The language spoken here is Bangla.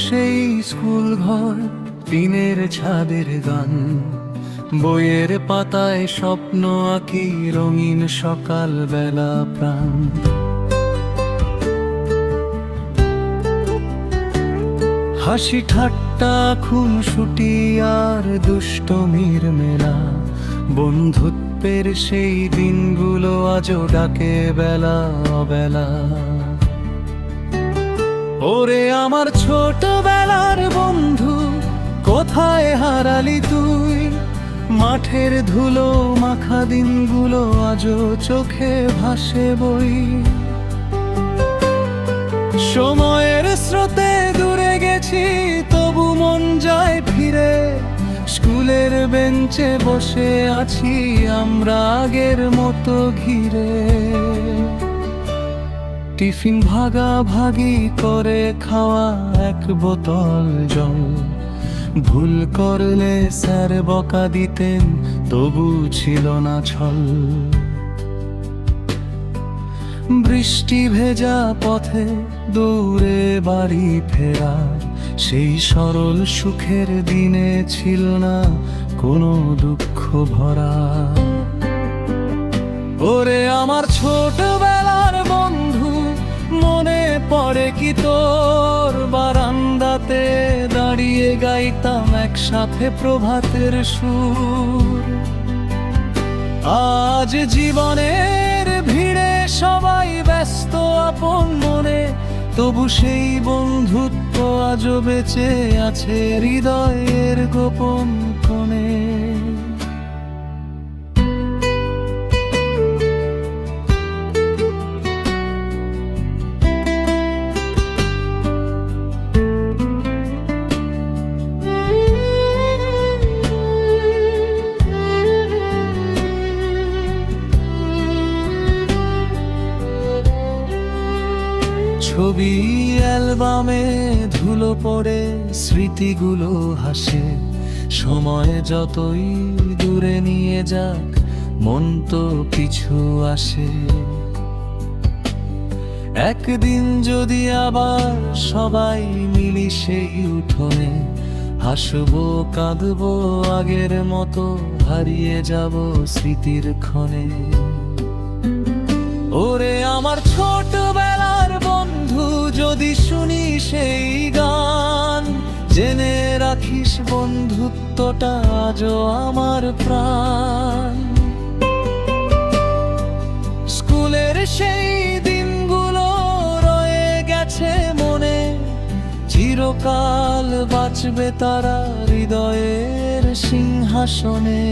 সেই স্কুল ঘর, টিনের ছাদের গান, বইয়ের পাতায় স্বপ্ন আঁকি, রঙিন সকাল বেলা প্রাণ। হাসি ঠাট্টা খুনসুটি আর দুষ্টমির মেলা, বন্ধুত্বের সেই দিনগুলো আজও ডাকে বেলা অবেলা। ওরে আমার ছোটবেলার বন্ধু, কোথায় হারালি তুই? মাঠের ধুলো মাখা দিনগুলো আজও চোখে ভাসে বই। সময়ের স্রোতে দূরে গেছি, তবু মন যায় ফিরে। স্কুলের বেঞ্চে বসে আছি আমরা আগের মতো ঘিরে। টিফিন ভাগাভাগি করে খাওয়া, এক বোতল জল, ভুল করলে স্যার বকা দিতেন, তবু ছিল না ছল। বৃষ্টি ভেজা পথে দৌড়ে বাড়ি ফেরা, সেই সরল সুখের দিনে ছিল না কোনো দুঃখ ভরা। ওরে আমার ছোটবেলার বন্ধু, মনে পড়ে কি তোর? বারান্দাতে দাঁড়িয়ে গাইতাম একসাথে প্রভাতের সুর। আজ জীবনের ভিড়ে সবাই ব্যস্ত আপন মনে, তবু সেই বন্ধুত্ব আজও বেঁচে আছে হৃদয়ের গোপন কোণে। ছবি অ্যালবামে ধুলো পড়ে স্মৃতিগুলো হাসে। সময় যতই দূরে নিয়ে যাক, মন তো পিছু আসে। একদিন যদি আবার সবাই মিলি সেই উঠোনে, হাসবো কাঁদবো আগের মতো, হারিয়ে যাব স্মৃতির ক্ষণে। ওরে আমার ছোটবেলার বন্ধু, যদি শুনি সেই গান, জেনে রাখিস বন্ধুত্বটা আজও আমার প্রাণ। স্কুলের সেই দিনগুলো রয়ে গেছে মনে, চিরকাল বাঁচবে তারা হৃদয়ের সিংহাসনে।